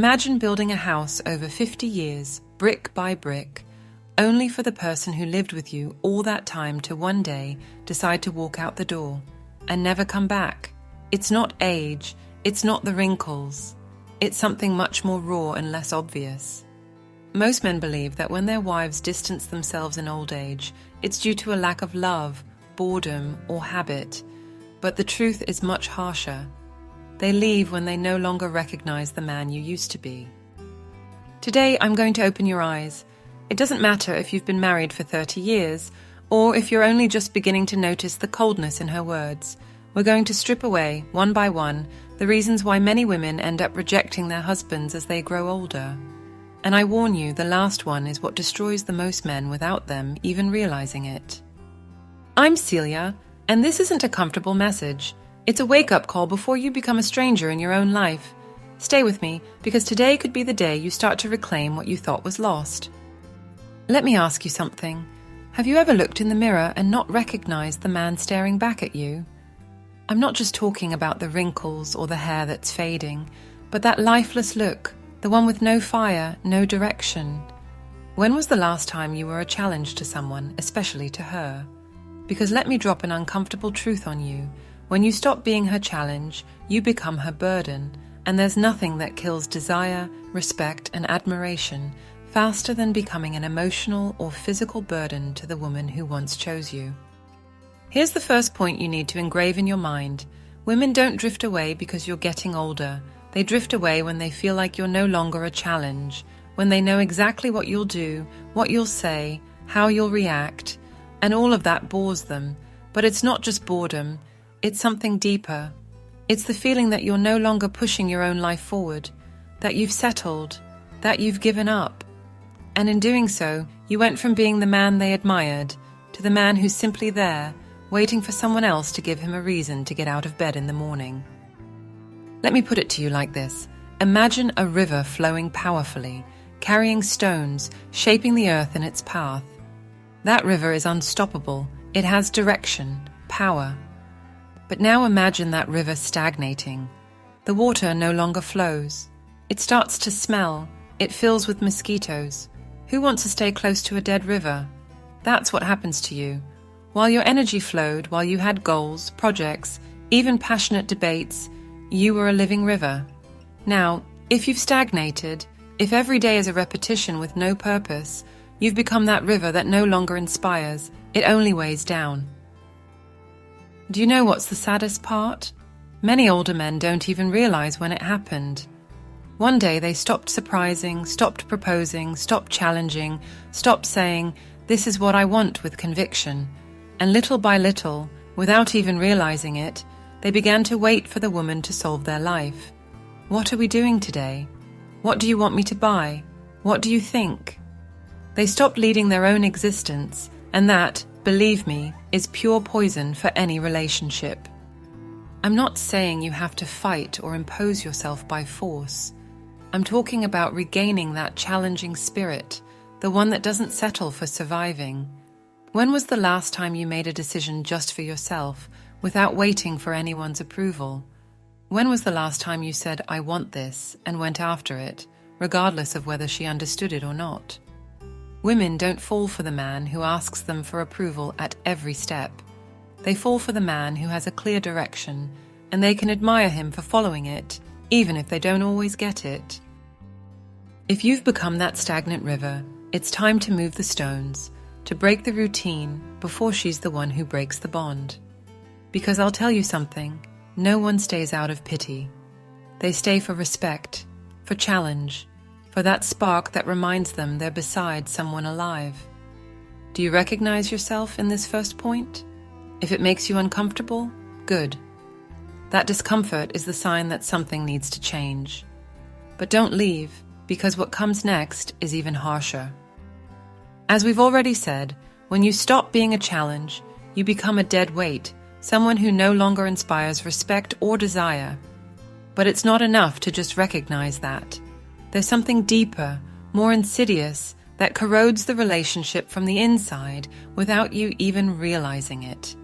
Imagine building a house over 50 years, brick by brick, only for the person who lived with you all that time to one day decide to walk out the door and never come back. It's not age, it's not the wrinkles. It's something much more raw and less obvious. Most men believe that when their wives distance themselves in old age, it's due to a lack of love, boredom, or habit. But the truth is much harsher. They leave when they no longer recognize the man you used to be. Today, I'm going to open your eyes. It doesn't matter if you've been married for 30 years, or if you're only just beginning to notice the coldness in her words. We're going to strip away, one by one, the reasons why many women end up rejecting their husbands as they grow older. And I warn you, the last one is what destroys the most men without them even realizing it. I'm Celia, and this isn't a comfortable message. It's a wake-up call before you become a stranger in your own life. Stay with me, because today could be the day you start to reclaim what you thought was lost. Let me ask you something. Have you ever looked in the mirror and not recognized the man staring back at you? I'm not just talking about the wrinkles or the hair that's fading, but that lifeless look, the one with no fire, no direction. When was the last time you were a challenge to someone, especially to her? Because let me drop an uncomfortable truth on you. When you stop being her challenge, you become her burden, and there's nothing that kills desire, respect, and admiration faster than becoming an emotional or physical burden to the woman who once chose you. Here's the first point you need to engrave in your mind. Women don't drift away because you're getting older. They drift away when they feel like you're no longer a challenge, when they know exactly what you'll do, what you'll say, how you'll react, and all of that bores them. But it's not just boredom, it's something deeper. It's the feeling that you're no longer pushing your own life forward, that you've settled, that you've given up. And in doing so, you went from being the man they admired to the man who's simply there, waiting for someone else to give him a reason to get out of bed in the morning. Let me put it to you like this. Imagine a river flowing powerfully, carrying stones, shaping the earth in its path. That river is unstoppable. It has direction, power. But now imagine that river stagnating. The water no longer flows. It starts to smell. It fills with mosquitoes. Who wants to stay close to a dead river? That's what happens to you. While your energy flowed, while you had goals, projects, even passionate debates, you were a living river. Now, if you've stagnated, if every day is a repetition with no purpose, you've become that river that no longer inspires. It only weighs down. Do you know what's the saddest part? Many older men don't even realize when it happened. One day they stopped surprising, stopped proposing, stopped challenging, stopped saying, "This is what I want," with conviction. And little by little, without even realizing it, they began to wait for the woman to solve their life. What are we doing today? What do you want me to buy? What do you think? They stopped leading their own existence, and that, believe me, is pure poison for any relationship. I'm not saying you have to fight or impose yourself by force. I'm talking about regaining that challenging spirit, the one that doesn't settle for surviving. When was the last time you made a decision just for yourself, without waiting for anyone's approval? When was the last time you said, "I want this," and went after it, regardless of whether she understood it or not? Women don't fall for the man who asks them for approval at every step. They fall for the man who has a clear direction, and they can admire him for following it, even if they don't always get it. If you've become that stagnant river, it's time to move the stones, to break the routine before she's the one who breaks the bond. Because I'll tell you something, no one stays out of pity. They stay for respect, for challenge, for that spark that reminds them they're beside someone alive. Do you recognize yourself in this first point? If it makes you uncomfortable, good. That discomfort is the sign that something needs to change. But don't leave, because what comes next is even harsher. As we've already said, when you stop being a challenge, you become a dead weight, someone who no longer inspires respect or desire. But it's not enough to just recognize that. There's something deeper, more insidious, that corrodes the relationship from the inside without you even realizing it.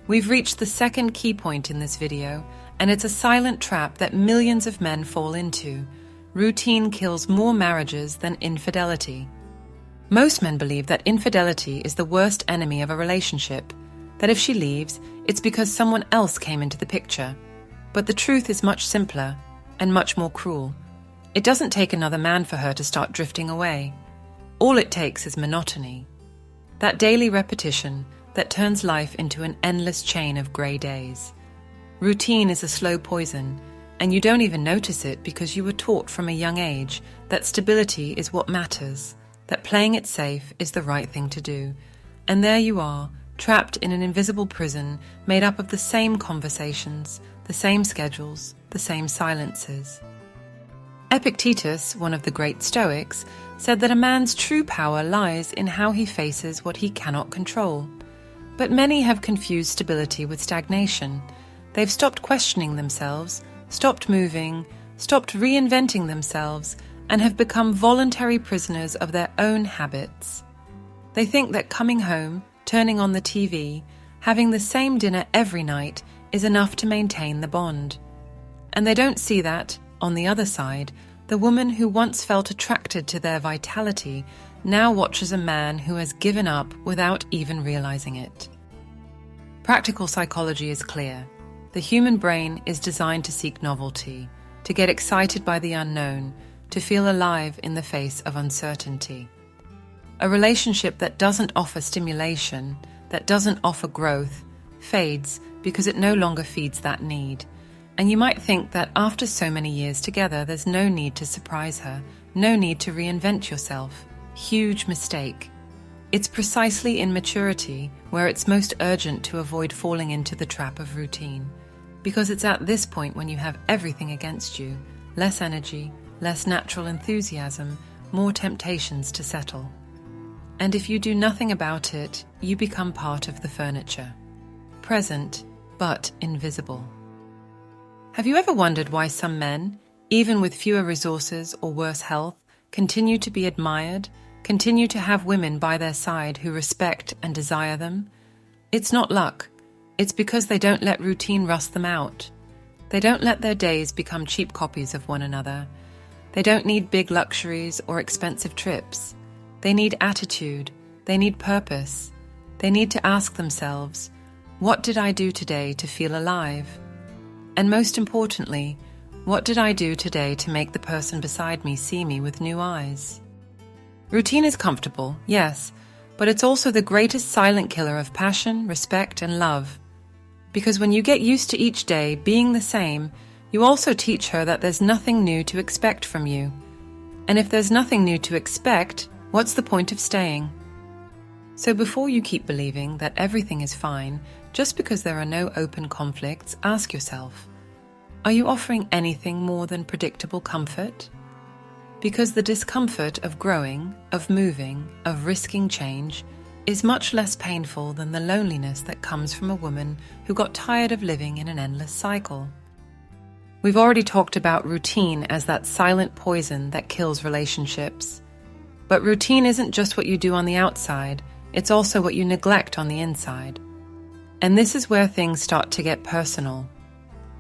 We've reached the second key point in this video, and it's a silent trap that millions of men fall into. routine kills more marriages than infidelity. Most men believe that infidelity is the worst enemy of a relationship, that if she leaves, it's because someone else came into the picture. But the truth is much simpler and much more cruel. It doesn't take another man for her to start drifting away. All it takes is monotony. That daily repetition that turns life into an endless chain of grey days. Routine is a slow poison, and you don't even notice it because you were taught from a young age that stability is what matters, that playing it safe is the right thing to do. And there you are, trapped in an invisible prison made up of the same conversations, the same schedules, the same silences. Epictetus, one of the great Stoics, said that a man's true power lies in how he faces what he cannot control. But many have confused stability with stagnation. They've stopped questioning themselves, stopped moving, stopped reinventing themselves, and have become voluntary prisoners of their own habits. They think that coming home, turning on the TV, having the same dinner every night is enough to maintain the bond. And they don't see that, on the other side, the woman who once felt attracted to their vitality now watches a man who has given up without even realizing it. Practical psychology is clear. The human brain is designed to seek novelty, to get excited by the unknown, to feel alive in the face of uncertainty. A relationship that doesn't offer stimulation, that doesn't offer growth, fades because it no longer feeds that need. And you might think that after so many years together, there's no need to surprise her, no need to reinvent yourself. Huge mistake. It's precisely in maturity where it's most urgent to avoid falling into the trap of routine. Because it's at this point when you have everything against you, less energy, less natural enthusiasm, more temptations to settle. And if you do nothing about it, you become part of the furniture. Present, but invisible. Have you ever wondered why some men, even with fewer resources or worse health, continue to be admired, continue to have women by their side who respect and desire them? It's not luck. It's because they don't let routine rust them out. They don't let their days become cheap copies of one another. They don't need big luxuries or expensive trips. They need attitude. They need purpose. They need to ask themselves, what did I do today to feel alive? And most importantly, what did I do today to make the person beside me see me with new eyes? Routine is comfortable, yes, but it's also the greatest silent killer of passion, respect, and love. Because when you get used to each day being the same, you also teach her that there's nothing new to expect from you. And if there's nothing new to expect, what's the point of staying? So before you keep believing that everything is fine, just because there are no open conflicts, ask yourself, are you offering anything more than predictable comfort? Because the discomfort of growing, of moving, of risking change is much less painful than the loneliness that comes from a woman who got tired of living in an endless cycle. We've already talked about routine as that silent poison that kills relationships. But routine isn't just what you do on the outside, it's also what you neglect on the inside. And this is where things start to get personal.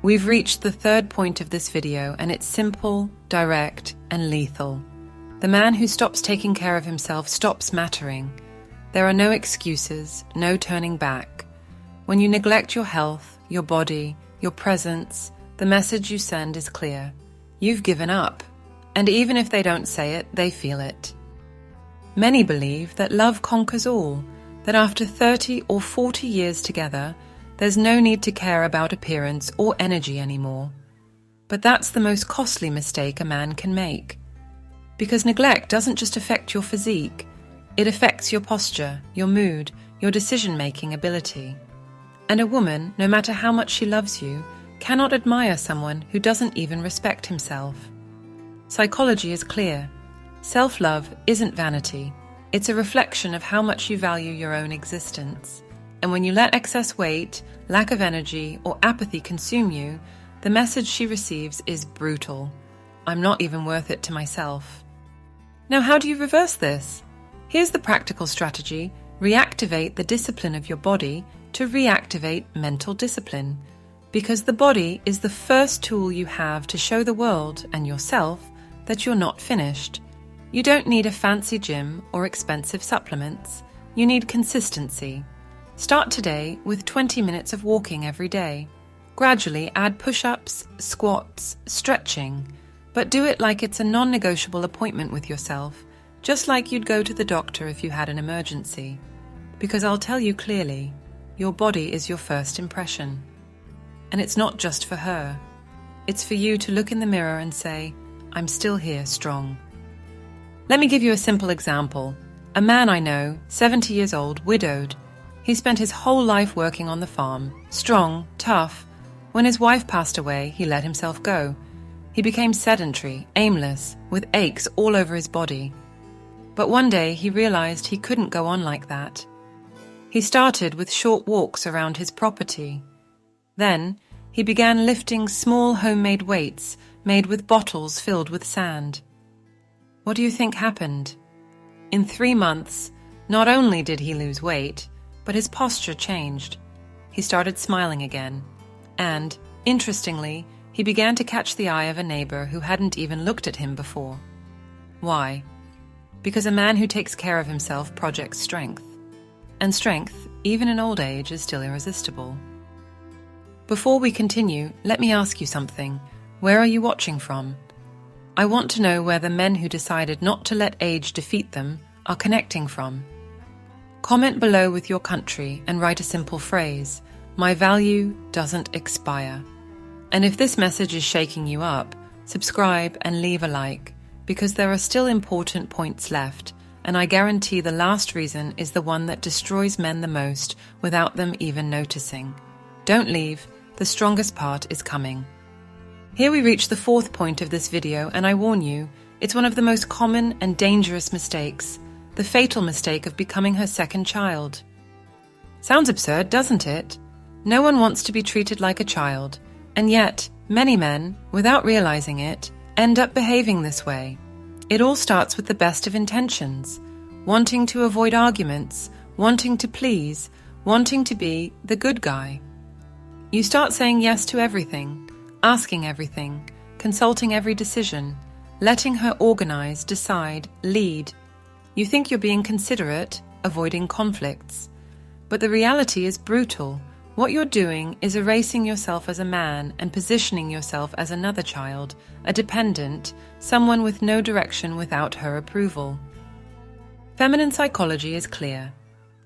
We've reached the third point of this video, and it's simple, direct, and lethal. The man who stops taking care of himself stops mattering. There are no excuses, no turning back. When you neglect your health, your body, your presence, the message you send is clear. You've given up. And even if they don't say it, they feel it. Many believe that love conquers all, that after 30 or 40 years together, there's no need to care about appearance or energy anymore. But that's the most costly mistake a man can make. Because neglect doesn't just affect your physique, it affects your posture, your mood, your decision-making ability. And a woman, no matter how much she loves you, cannot admire someone who doesn't even respect himself. Psychology is clear. Self-love isn't vanity. It's a reflection of how much you value your own existence. And when you let excess weight, lack of energy, or apathy consume you, the message she receives is brutal. I'm not even worth it to myself. Now, how do you reverse this? Here's the practical strategy. Reactivate the discipline of your body to reactivate mental discipline. Because the body is the first tool you have to show the world and yourself that you're not finished. You don't need a fancy gym or expensive supplements. You need consistency. Start today with 20 minutes of walking every day. Gradually add push-ups, squats, stretching, but do it like it's a non-negotiable appointment with yourself, just like you'd go to the doctor if you had an emergency. Because I'll tell you clearly, your body is your first impression. And it's not just for her. It's for you to look in the mirror and say, I'm still here, strong. Let me give you a simple example. A man I know, 70 years old, widowed. He spent his whole life working on the farm, strong, tough. When his wife passed away, he let himself go. He became sedentary, aimless, with aches all over his body. But one day he realized he couldn't go on like that. He started with short walks around his property. Then he began lifting small homemade weights made with bottles filled with sand. What do you think happened? In 3 months, not only did he lose weight, but his posture changed. He started smiling again. And, interestingly, he began to catch the eye of a neighbor who hadn't even looked at him before. Why? Because a man who takes care of himself projects strength. And strength, even in old age, is still irresistible. Before we continue, let me ask you something. Where are you watching from? I want to know where the men who decided not to let age defeat them are connecting from. Comment below with your country and write a simple phrase, "My value doesn't expire." And if this message is shaking you up, subscribe and leave a like, because there are still important points left, and I guarantee the last reason is the one that destroys men the most without them even noticing. Don't leave, the strongest part is coming. Here we reach the 4th point of this video, and I warn you, it's one of the most common and dangerous mistakes, the fatal mistake of becoming her second child. Sounds absurd, doesn't it? No one wants to be treated like a child, and yet, many men, without realizing it, end up behaving this way. It all starts with the best of intentions, wanting to avoid arguments, wanting to please, wanting to be the good guy. You start saying yes to everything, asking everything, consulting every decision, letting her organize, decide, lead. You think you're being considerate, avoiding conflicts. But the reality is brutal. What you're doing is erasing yourself as a man and positioning yourself as another child, a dependent, someone with no direction without her approval. Feminine psychology is clear.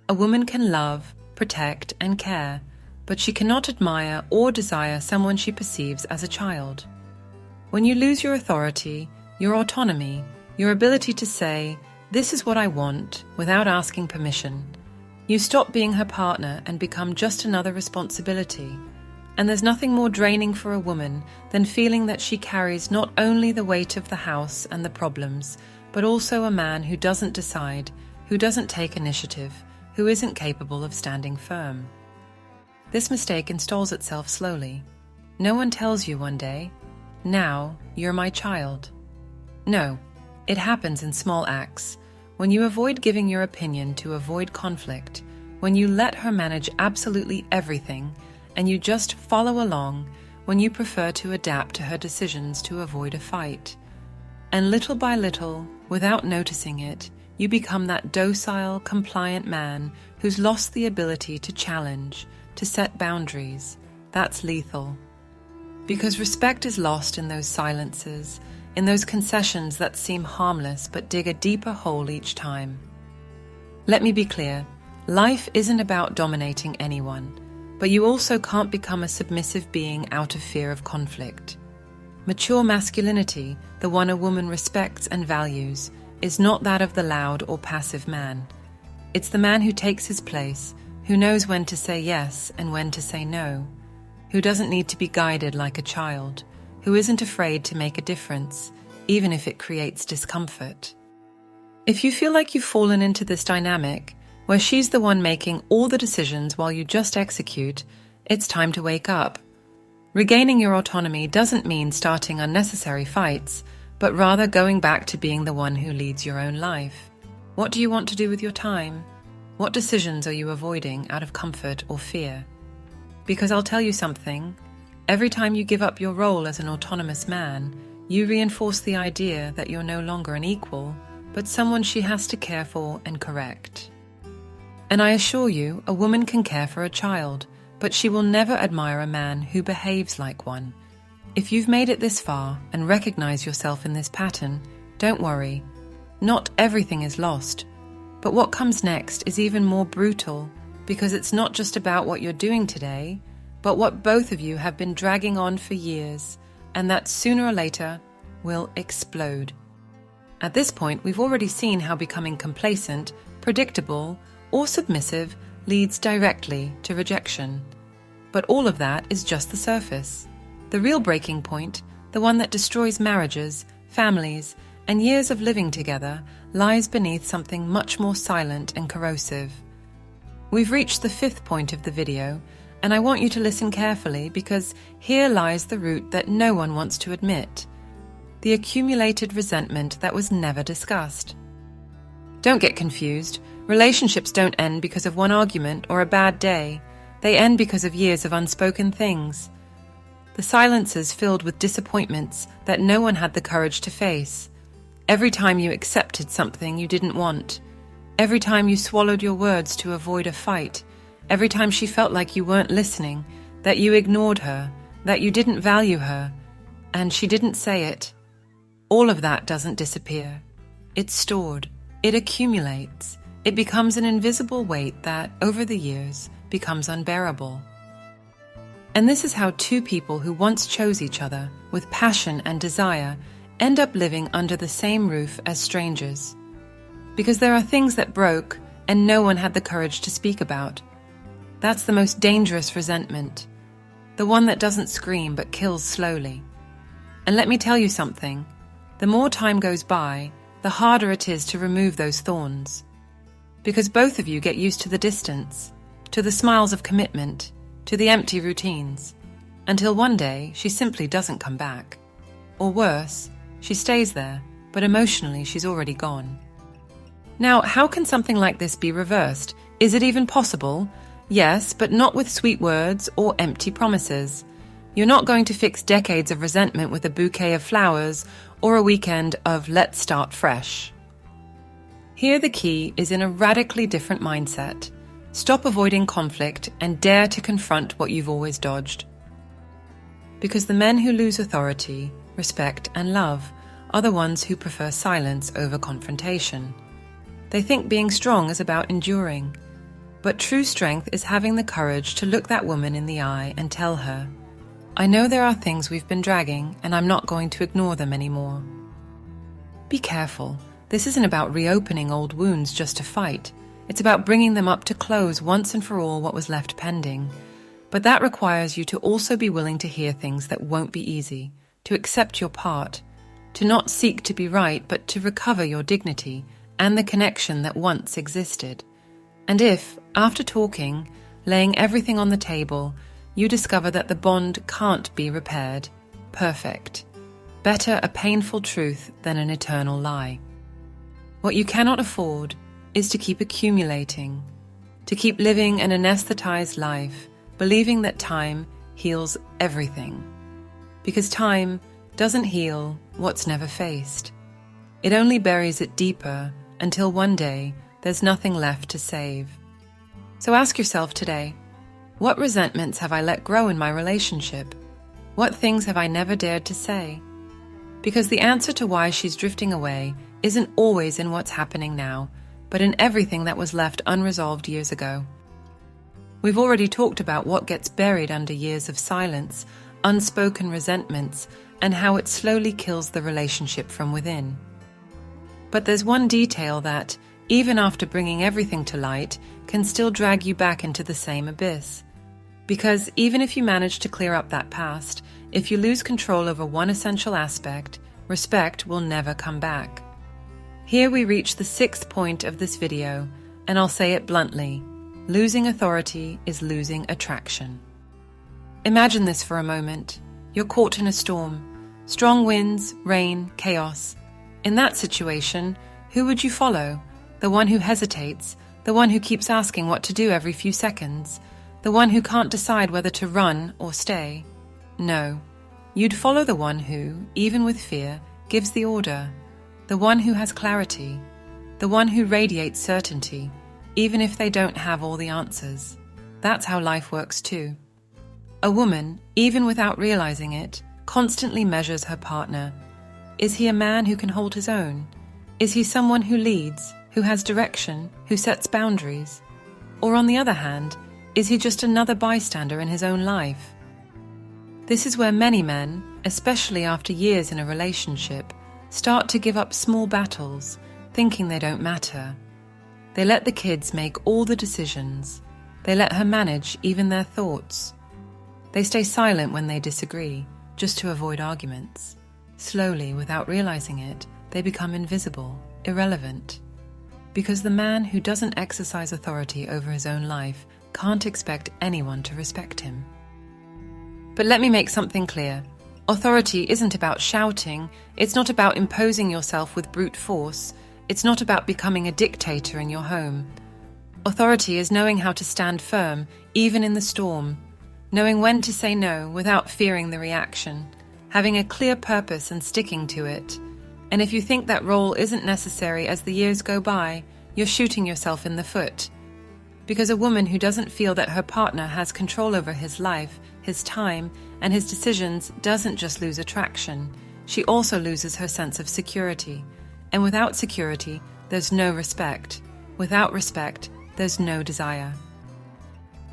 A woman can love, protect, and care, but she cannot admire or desire someone she perceives as a child. When you lose your authority, your autonomy, your ability to say, "This is what I want," without asking permission, you stop being her partner and become just another responsibility. And there's nothing more draining for a woman than feeling that she carries not only the weight of the house and the problems, but also a man who doesn't decide, who doesn't take initiative, who isn't capable of standing firm. This mistake installs itself slowly. No one tells you one day, "Now you're my child." No, it happens in small acts. When you avoid giving your opinion to avoid conflict, when you let her manage absolutely everything, and you just follow along, when you prefer to adapt to her decisions to avoid a fight. And little by little, without noticing it, you become that docile, compliant man who's lost the ability to challenge, to set boundaries. That's lethal. Because respect is lost in those silences, in those concessions that seem harmless but dig a deeper hole each time. Let me be clear, life isn't about dominating anyone, but you also can't become a submissive being out of fear of conflict. Mature masculinity, the one a woman respects and values, is not that of the loud or passive man. It's the man who takes his place, who knows when to say yes and when to say no, who doesn't need to be guided like a child, who isn't afraid to make a difference, even if it creates discomfort. If you feel like you've fallen into this dynamic, where she's the one making all the decisions while you just execute, it's time to wake up. Regaining your autonomy doesn't mean starting unnecessary fights, but rather going back to being the one who leads your own life. What do you want to do with your time? What decisions are you avoiding out of comfort or fear? Because I'll tell you something, every time you give up your role as an autonomous man, You reinforce the idea that you're no longer an equal, but someone she has to care for and correct. And I assure you, a woman can care for a child, but she will never admire a man who behaves like one. If you've made it this far and recognize yourself in this pattern, don't worry. Not everything is lost. But what comes next is even more brutal, because it's not just about what you're doing today, but what both of you have been dragging on for years, and that sooner or later will explode. At this point, we've already seen how becoming complacent, predictable, or submissive leads directly to rejection. But all of that is just the surface. The real breaking point, the one that destroys marriages, families, and years of living together, lies beneath something much more silent and corrosive. We've reached the 5th point of the video, and I want you to listen carefully because here lies the root that no one wants to admit. The accumulated resentment that was never discussed. Don't get confused. Relationships don't end because of one argument or a bad day. They end because of years of unspoken things. The silences filled with disappointments that no one had the courage to face. Every time you accepted something you didn't want. Every time you swallowed your words to avoid a fight. Every time she felt like you weren't listening, that you ignored her, that you didn't value her, and she didn't say it. All of that doesn't disappear. It's stored. It accumulates. It becomes an invisible weight that, over the years, becomes unbearable. And this is how two people who once chose each other with passion and desire end up living under the same roof as strangers. Because there are things that broke and no one had the courage to speak about. That's the most dangerous resentment. The one that doesn't scream but kills slowly. And let me tell you something. The more time goes by, the harder it is to remove those thorns. Because both of you get used to the distance, to the smiles of commitment, to the empty routines, until one day she simply doesn't come back. Or worse, she stays there, but emotionally she's already gone. Now, how can something like this be reversed? Is it even possible? Yes, but not with sweet words or empty promises. You're not going to fix decades of resentment with a bouquet of flowers or a weekend of let's start fresh. Here the key is in a radically different mindset. Stop avoiding conflict and dare to confront what you've always dodged. Because the men who lose authority, respect, and love are the ones who prefer silence over confrontation. They think being strong is about enduring. But true strength is having the courage to look that woman in the eye and tell her, I know there are things we've been dragging, and I'm not going to ignore them anymore. Be careful. This isn't about reopening old wounds just to fight. It's about bringing them up to close once and for all what was left pending. But that requires you to also be willing to hear things that won't be easy, to accept your part, to not seek to be right, but to recover your dignity and the connection that once existed. And if, after talking, laying everything on the table, you discover that the bond can't be repaired, perfect. Better a painful truth than an eternal lie. What you cannot afford is to keep accumulating, to keep living an anesthetized life, believing that time heals everything. Because time doesn't heal what's never faced. It only buries it deeper until one day there's nothing left to save. So ask yourself today, what resentments have I let grow in my relationship? What things have I never dared to say? Because the answer to why she's drifting away isn't always in what's happening now, but in everything that was left unresolved years ago. We've already talked about what gets buried under years of silence, unspoken resentments, and how it slowly kills the relationship from within. But there's one detail that, even after bringing everything to light, can still drag you back into the same abyss. Because even if you manage to clear up that past, if you lose control over one essential aspect, respect will never come back. Here we reach the 6th point of this video, and I'll say it bluntly. Losing authority is losing attraction. Imagine this for a moment. You're caught in a storm. Strong winds, rain, chaos. In that situation, who would you follow? The one who hesitates, the one who keeps asking what to do every few seconds, the one who can't decide whether to run or stay? No, You'd follow the one who, even with fear, gives the order, the one who has clarity, the one who radiates certainty, even if they don't have all the answers. That's how life works too. A woman, even without realizing it, constantly measures her partner. Is he a man who can hold his own? Is he someone who leads, who has direction, who sets boundaries? Or on the other hand, is he just another bystander in his own life? This is where many men, especially after years in a relationship, start to give up small battles, thinking they don't matter. They let the kids make all the decisions. They let her manage even their thoughts. They stay silent when they disagree, just to avoid arguments. Slowly, without realizing it, they become invisible, irrelevant. Because the man who doesn't exercise authority over his own life can't expect anyone to respect him. But let me make something clear. Authority isn't about shouting, it's not about imposing yourself with brute force, it's not about becoming a dictator in your home. Authority is knowing how to stand firm, even in the storm, knowing when to say no without fearing the reaction, having a clear purpose and sticking to it. And if you think that role isn't necessary as the years go by, you're shooting yourself in the foot. Because a woman who doesn't feel that her partner has control over his life, his time, and his decisions doesn't just lose attraction, she also loses her sense of security. And without security, there's no respect. Without respect, there's no desire.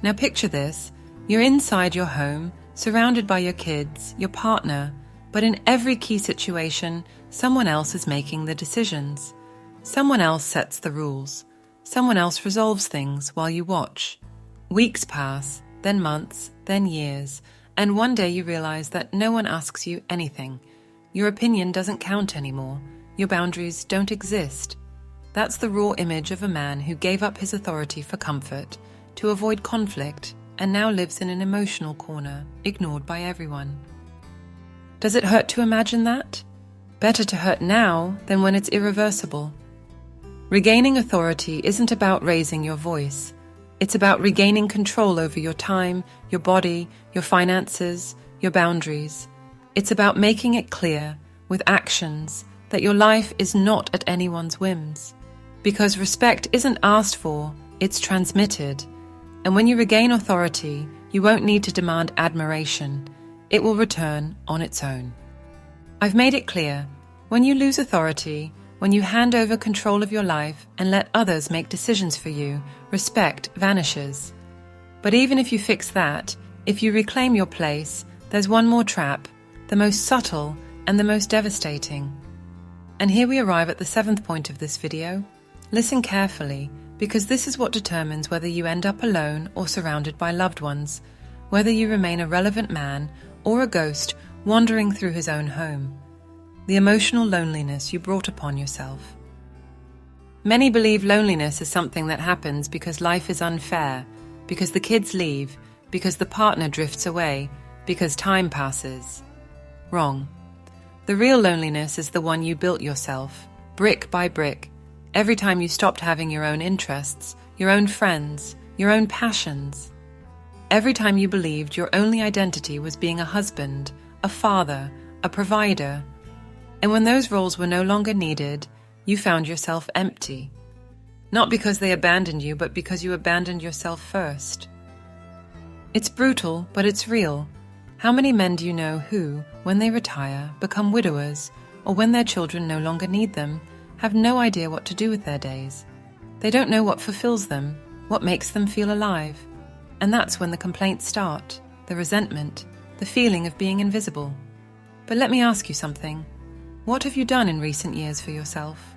Now picture this. You're inside your home, surrounded by your kids, your partner, but in every key situation, someone else is making the decisions. Someone else sets the rules. Someone else resolves things while you watch. Weeks pass, then months, then years, and one day you realize that no one asks you anything. Your opinion doesn't count anymore. Your boundaries don't exist. That's the raw image of a man who gave up his authority for comfort, to avoid conflict, and now lives in an emotional corner, ignored by everyone. Does it hurt to imagine that? Better to hurt now than when it's irreversible. Regaining authority isn't about raising your voice. It's about regaining control over your time, your body, your finances, your boundaries. It's about making it clear, with actions, that your life is not at anyone's whims. Because respect isn't asked for, it's transmitted. And when you regain authority, you won't need to demand admiration. It will return on its own. I've made it clear, when you lose authority, when you hand over control of your life and let others make decisions for you, respect vanishes. But even if you fix that, if you reclaim your place, there's one more trap, the most subtle and the most devastating. And here we arrive at the 7th point of this video. Listen carefully, because this is what determines whether you end up alone or surrounded by loved ones, whether you remain a relevant man or a ghost wandering through his own home. The emotional loneliness you brought upon yourself. Many believe loneliness is something that happens because life is unfair, because the kids leave, because the partner drifts away, because time passes. Wrong. The real loneliness is the one you built yourself, brick by brick, every time you stopped having your own interests, your own friends, your own passions. Every time you believed your only identity was being a husband, a father, a provider. And when those roles were no longer needed, you found yourself empty. Not because they abandoned you, but because you abandoned yourself first. It's brutal, but it's real. How many men do you know who, when they retire, become widowers, or when their children no longer need them, have no idea what to do with their days? They don't know what fulfills them, what makes them feel alive. And that's when the complaints start, the resentment, the feeling of being invisible. But let me ask you something. What have you done in recent years for yourself?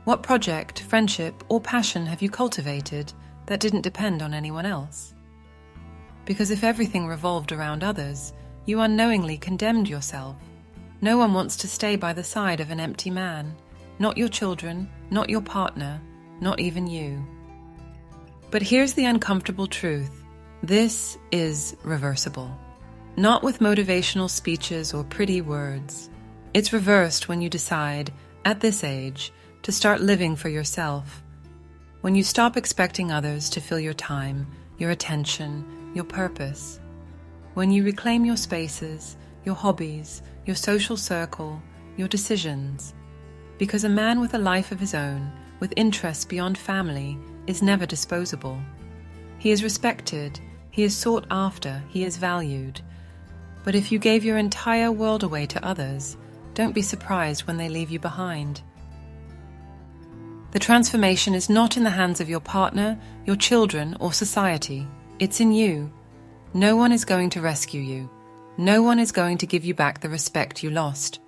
What project, friendship, or passion have you cultivated that didn't depend on anyone else? Because if everything revolved around others, you unknowingly condemned yourself. No one wants to stay by the side of an empty man. Not your children, not your partner, not even you. But here's the uncomfortable truth. This is reversible. Not with motivational speeches or pretty words. It's reversed when you decide, at this age, to start living for yourself. When you stop expecting others to fill your time, your attention, your purpose. When you reclaim your spaces, your hobbies, your social circle, your decisions. Because a man with a life of his own, with interests beyond family, is never disposable. He is respected, he is sought after, he is valued. But if you gave your entire world away to others, don't be surprised when they leave you behind. The transformation is not in the hands of your partner, your children, or society. It's in you. No one is going to rescue you. No one is going to give you back the respect you lost.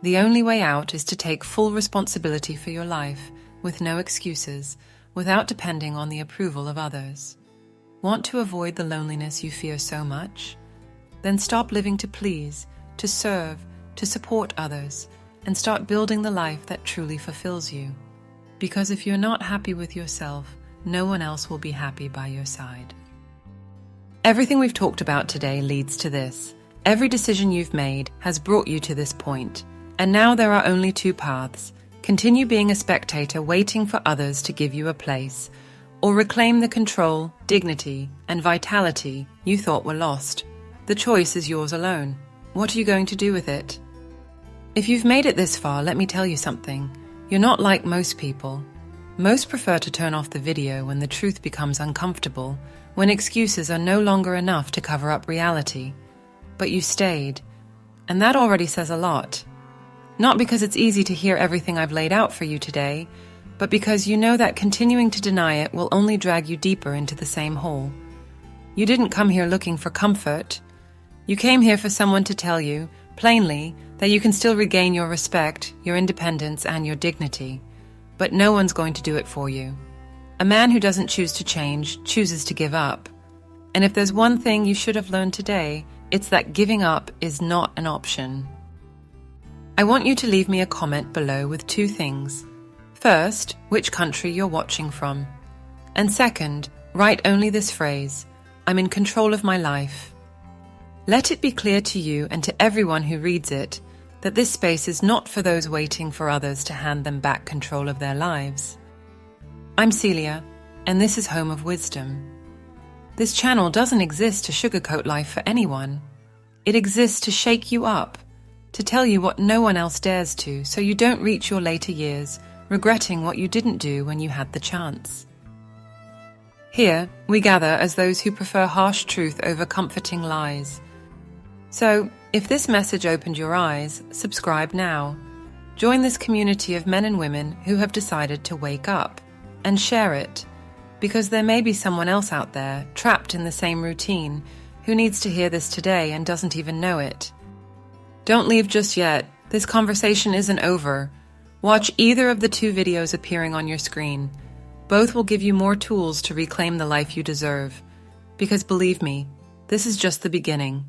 The only way out is to take full responsibility for your life, with no excuses, without depending on the approval of others. Want to avoid the loneliness you fear so much? Then stop living to please, to serve, to support others, and start building the life that truly fulfills you. Because if you're not happy with yourself, no one else will be happy by your side. Everything we've talked about today leads to this. Every decision you've made has brought you to this point. And now there are only two paths. Continue being a spectator waiting for others to give you a place, or reclaim the control, dignity, and vitality you thought were lost. The choice is yours alone. What are you going to do with it? If you've made it this far, let me tell you something. You're not like most people. Most prefer to turn off the video when the truth becomes uncomfortable, when excuses are no longer enough to cover up reality. But you stayed, and that already says a lot. Not because it's easy to hear everything I've laid out for you today, but because you know that continuing to deny it will only drag you deeper into the same hole. You didn't come here looking for comfort. You came here for someone to tell you, plainly, that you can still regain your respect, your independence, and your dignity. But no one's going to do it for you. A man who doesn't choose to change chooses to give up. And if there's one thing you should have learned today, it's that giving up is not an option. I want you to leave me a comment below with two things. First, which country you're watching from. And second, write only this phrase, I'm in control of my life. Let it be clear to you and to everyone who reads it that this space is not for those waiting for others to hand them back control of their lives. I'm Celia, and this is Home of Wisdom. This channel doesn't exist to sugarcoat life for anyone. It exists to shake you up, to tell you what no one else dares to, so you don't reach your later years regretting what you didn't do when you had the chance. Here, we gather as those who prefer harsh truth over comforting lies. So, if this message opened your eyes, subscribe now. Join this community of men and women who have decided to wake up, and share it, because there may be someone else out there, trapped in the same routine, who needs to hear this today and doesn't even know it. Don't leave just yet. This conversation isn't over. Watch either of the two videos appearing on your screen. Both will give you more tools to reclaim the life you deserve. Because believe me, this is just the beginning.